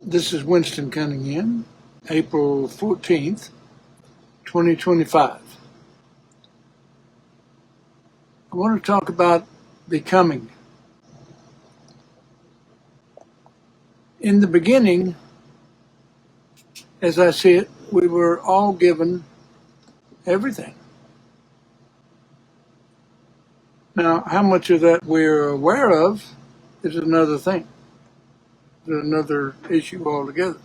This is Winston Cunningham, April 14th, 2025. I want to talk about becoming. In the beginning, as I see it, we were all given everything. Now, how much of that we're aware of is another thing, another issue altogether.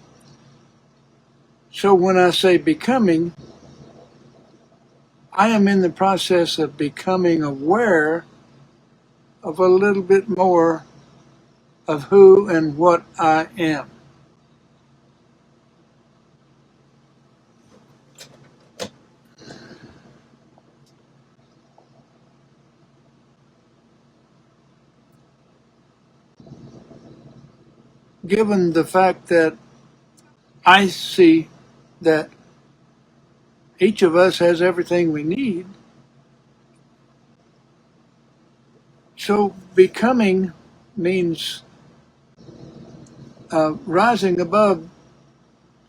So when I say becoming, I am in the process of becoming aware of a little bit more of who and what I am. Given the fact that I see that each of us has everything we need, so becoming means rising above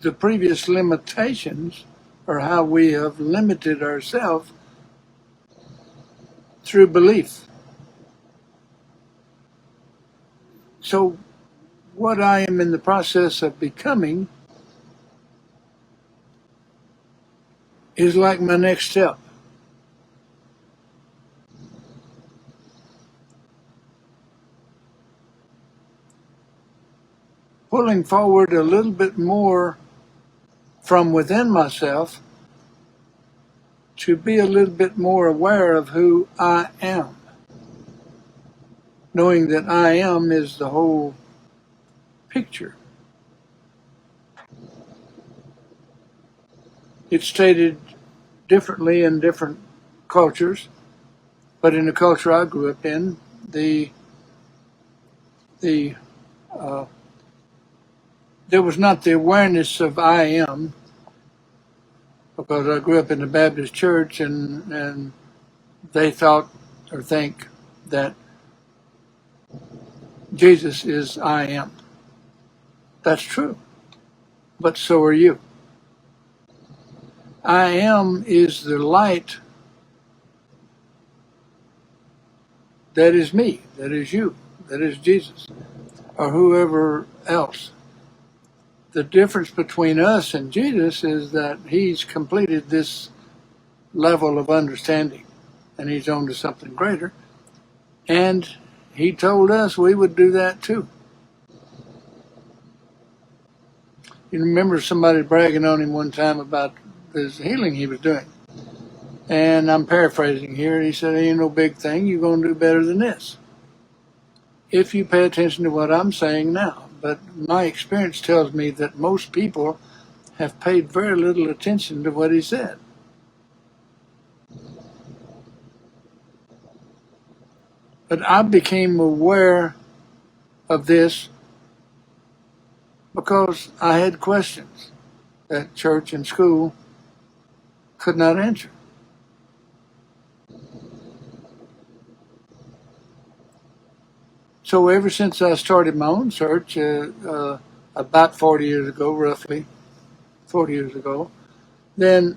the previous limitations or how we have limited ourselves through belief. So what I am in the process of becoming is like my next step. Pulling forward a little bit more from within myself to be a little bit more aware of who I am. Knowing that I am is the whole picture. It's stated differently in different cultures, but in the culture I grew up in, there was not the awareness of I am, because I grew up in the Baptist church and they thought or think that Jesus is I am. That's true, but so are you. I am is the light that is me, that is you, that is Jesus, or whoever else. The difference between us and Jesus is that he's completed this level of understanding and he's on to something greater. And he told us we would do that too. You remember somebody bragging on him one time about this healing he was doing. And I'm paraphrasing here. He said, ain't no big thing. You're going to do better than this, if you pay attention to what I'm saying now. But my experience tells me that most people have paid very little attention to what he said. But I became aware of this because I had questions that church and school could not answer. So ever since I started my own search, about 40 years ago, roughly 40 years ago, then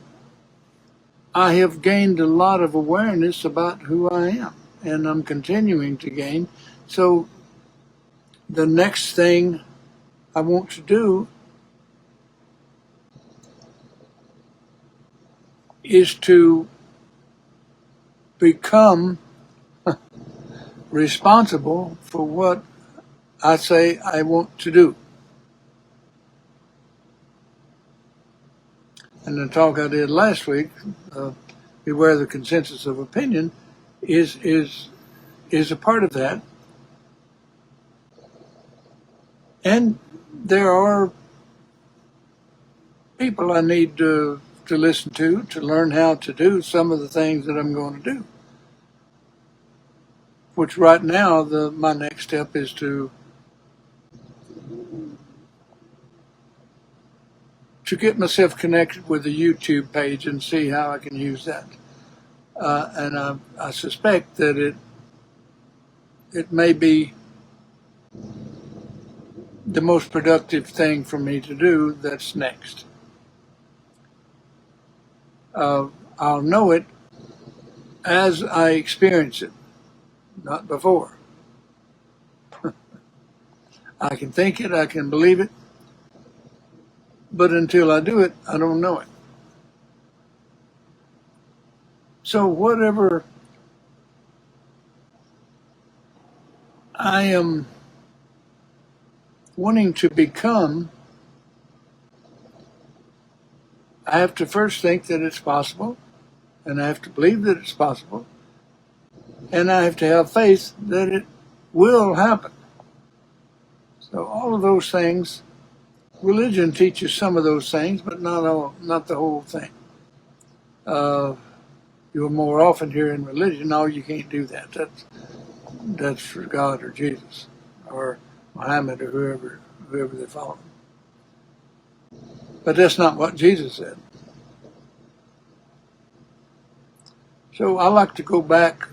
I have gained a lot of awareness about who I am, and I'm continuing to gain. So the next thing I want to do is to become responsible for what I say I want to do. And the talk I did last week, Beware the Consensus of Opinion, is a part of that. And there are people I need to listen to learn how to do some of the things that I'm going to do. Which right now, my next step is to get myself connected with the YouTube page and see how I can use that. And I suspect that it may be the most productive thing for me to do that's next. I'll know it as I experience it, not before. I can think it, I can believe it, but until I do it, I don't know it. So whatever I am wanting to become, I have to first think that it's possible, and I have to believe that it's possible, and I have to have faith that it will happen. So all of those things, religion teaches some of those things, but not the whole thing. You'll more often hear in religion, no, you can't do that. That's for God or Jesus or Muhammad or whoever they follow. But that's not what Jesus said. So I like to go back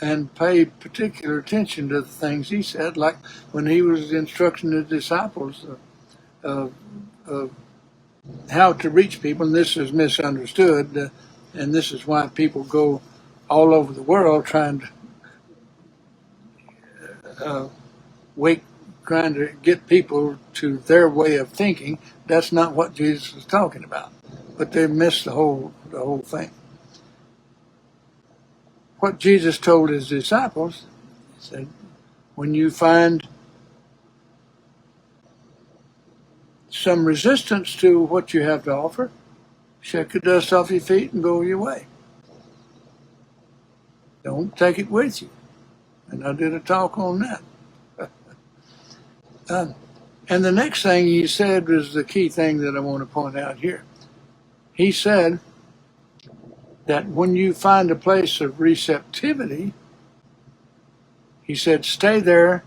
and pay particular attention to the things he said, like when he was instructing the disciples of how to reach people, and this is misunderstood, and this is why people go all over the world trying to get people to their way of thinking. That's not what Jesus was talking about, but they missed the whole thing. What Jesus told his disciples, he said, when you find some resistance to what you have to offer, shake the dust off your feet and go your way. Don't take it with you. And I did a talk on that. And the next thing he said was the key thing that I want to point out here. He said that when you find a place of receptivity, he said, stay there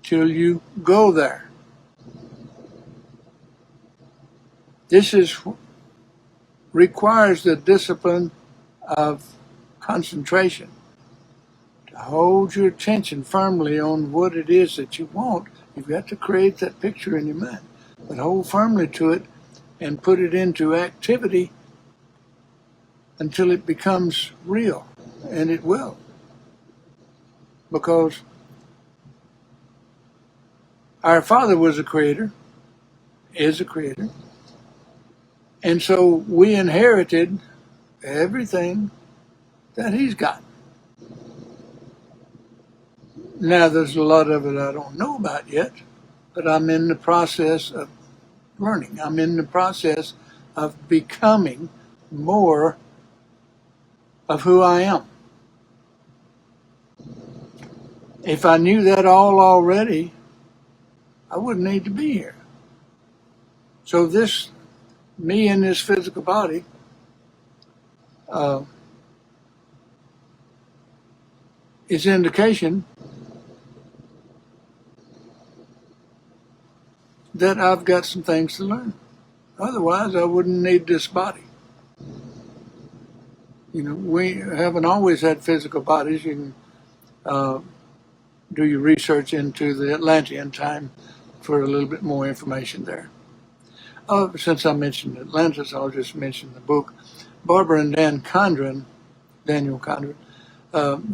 till you go there. This requires the discipline of concentration. To hold your attention firmly on what it is that you want, you've got to create that picture in your mind. But hold firmly to it and put it into activity until it becomes real, and it will. Because our Father was a creator, is a creator, and so we inherited everything that he's got. Now, there's a lot of it I don't know about yet, but I'm in the process of learning. I'm in the process of becoming more of who I am. If I knew that all already, I wouldn't need to be here. So this, me in this physical body, is indication that I've got some things to learn. Otherwise, I wouldn't need this body. You know, we haven't always had physical bodies. You can do your research into the Atlantean time for a little bit more information there. Since I mentioned Atlantis, I'll just mention the book. Barbara and Daniel Condren,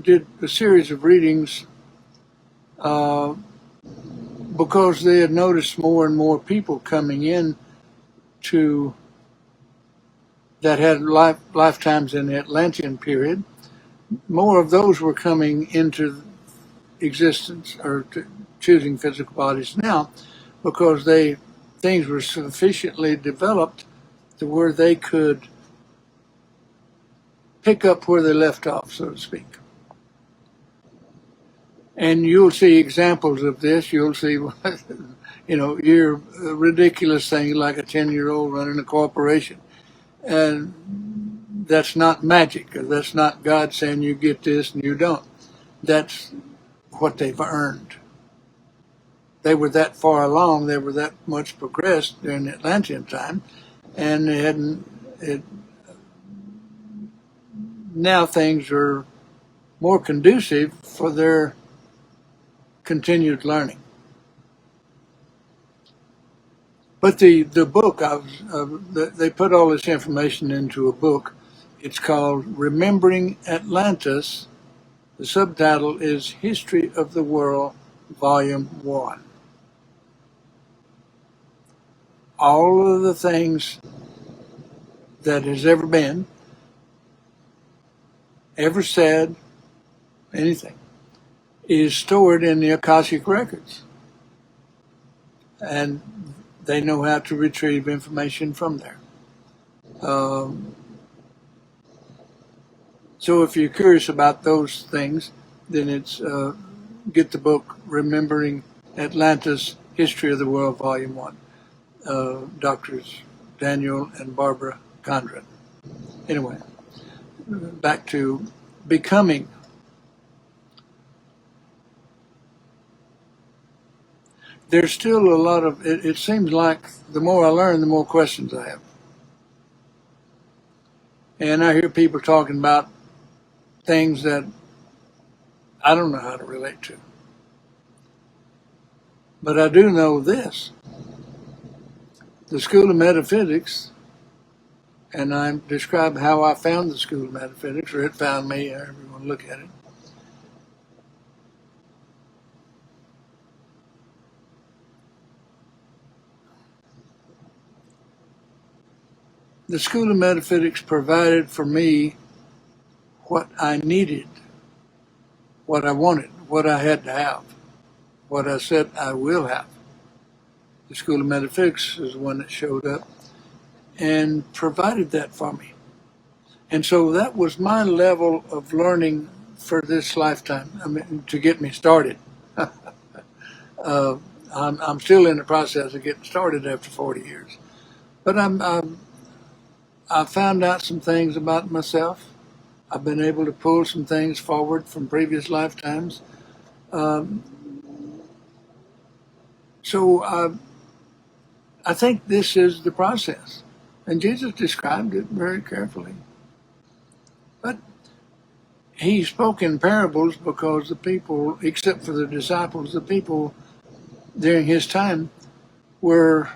did a series of readings because they had noticed more and more people coming in that had lifetimes in the Atlantean period. More of those were coming into existence or choosing physical bodies now because things were sufficiently developed to where they could pick up where they left off, so to speak. And you'll see examples of this. You'll see, your ridiculous thing like a 10-year-old running a corporation. And that's not magic. That's not God saying you get this and you don't. That's what they've earned. They were that far along. They were that much progressed during the Atlantean time. And they hadn't, now things are more conducive for their continued learning. But the book, they put all this information into a book. It's called Remembering Atlantis. The subtitle is History of the World, Volume 1. All of the things that has ever been, ever said, anything, is stored in the Akashic Records. And they know how to retrieve information from there. So if you're curious about those things, then it's get the book Remembering Atlantis, History of the World, Volume 1. Doctors Daniel and Barbara Condren. Anyway, back to becoming. There's still a lot of, it seems like the more I learn, the more questions I have. And I hear people talking about things that I don't know how to relate to. But I do know this. The School of Metaphysics, and I describe how I found the School of Metaphysics, or it found me, however you want to look at it. The School of Metaphysics provided for me what I needed, what I wanted, what I had to have, what I said I will have. The School of Metaphysics is the one that showed up and provided that for me. And so that was my level of learning for this lifetime, I mean, to get me started. I'm still in the process of getting started after 40 years. But I found out some things about myself. I've been able to pull some things forward from previous lifetimes. So I think this is the process. And Jesus described it very carefully. But he spoke in parables because the people, except for the disciples, the people during his time were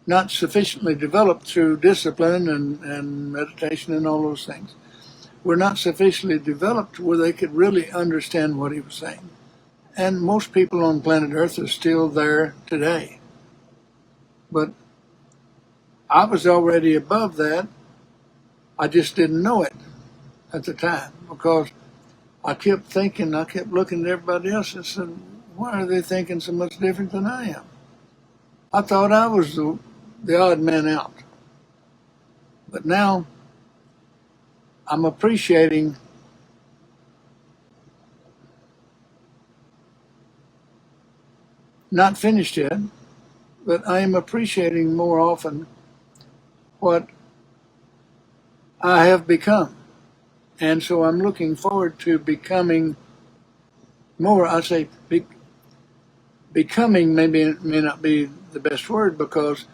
not sufficiently developed through discipline and meditation and all those things. Were not sufficiently developed where they could really understand what he was saying. And most people on planet Earth are still there today. But I was already above that. I just didn't know it at the time because I kept thinking, I kept looking at everybody else and said, why are they thinking so much different than I am? I thought I was the odd man out. But now I'm appreciating not finished yet, but I am appreciating more often what I have become. And so I'm looking forward to becoming more. I say becoming maybe may not be the best word because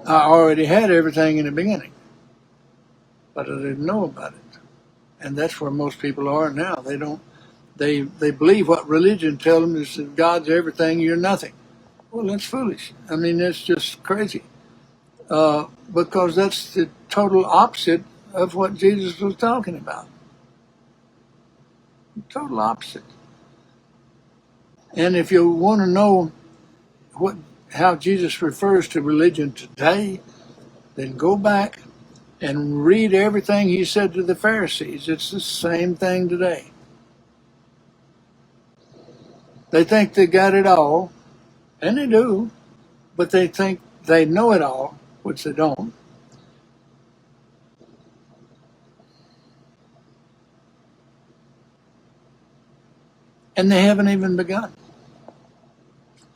I already had everything in the beginning, but I didn't know about it. And that's where most people are now. They believe what religion tells them is that God's everything, you're nothing. Well, that's foolish. I mean, that's just crazy. Because that's the total opposite of what Jesus was talking about. Total opposite. And if you want to know how Jesus refers to religion today, then go back and read everything he said to the Pharisees. It's the same thing today. They think they got it all, and they do, but they think they know it all, which they don't. And they haven't even begun.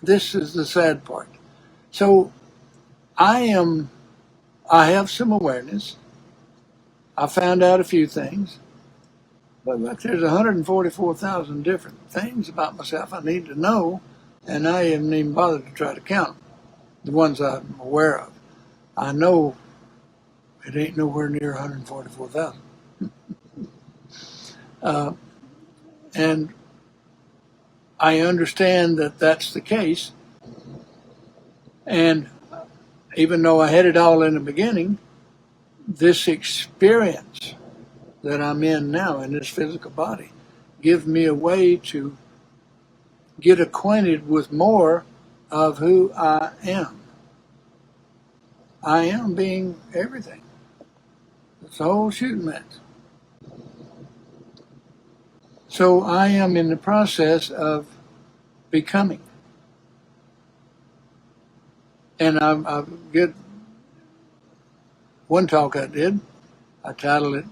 This is the sad part. So I have some awareness. I found out a few things. But look, there's 144,000 different things about myself I need to know, and I haven't even bothered to try to count the ones I'm aware of. I know it ain't nowhere near 144,000. And I understand that that's the case, and even though I had it all in the beginning, this experience that I'm in now in this physical body gives me a way to get acquainted with more of who I am. I am being everything. It's a whole shooting match. So I am in the process of becoming. And I get one talk I did, I titled it,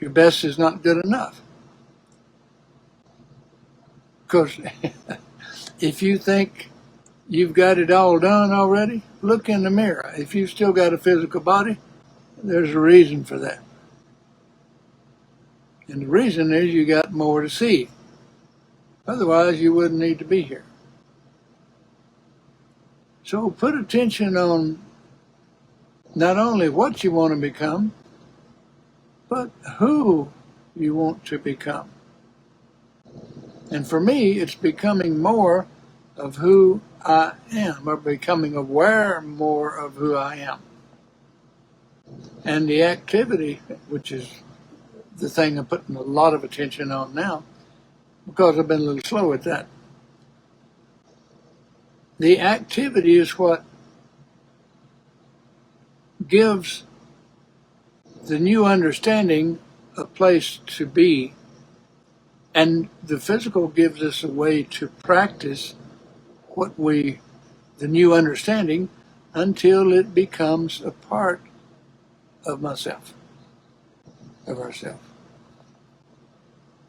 Your Best is Not Good Enough. Because if you think you've got it all done already, look in the mirror. If you've still got a physical body, there's a reason for that. And the reason is you got more to see. Otherwise, you wouldn't need to be here. So put attention on not only what you want to become, but who you want to become. And for me, it's becoming more of who I am, or becoming aware more of who I am. And the activity, which is the thing I'm putting a lot of attention on now, because I've been a little slow at that. The activity is what gives the new understanding a place to be, and the physical gives us a way to practice the new understanding until it becomes a part of myself, of ourself.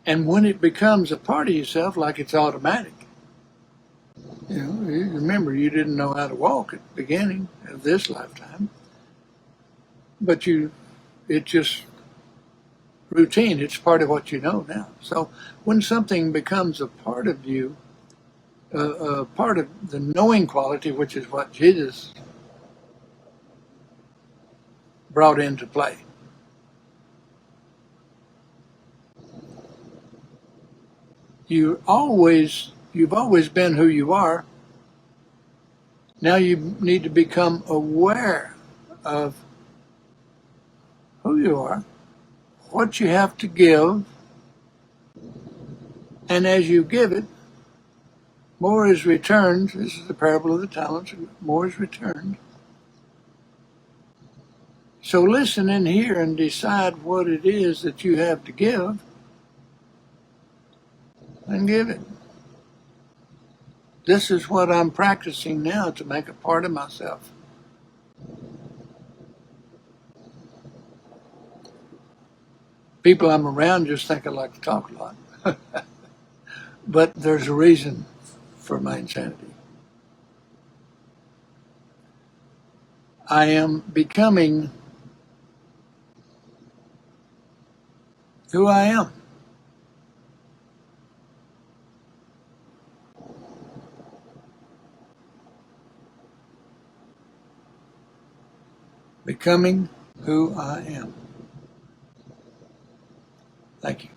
And when it becomes a part of yourself, like it's automatic, you remember you didn't know how to walk at the beginning of this lifetime, but it's just routine. It's part of what you know now. So when something becomes a part of you, a part of the knowing quality, which is what Jesus brought into play, you've always been who you are. Now you need to become aware of who you are, what you have to give, and as you give it, more is returned. This is the parable of the talents. More is returned. So listen in here and decide what it is that you have to give, and give it. This is what I'm practicing now to make a part of myself. People I'm around just think I like to talk a lot. But there's a reason for my insanity. I am becoming who I am. Becoming who I am. Thank you.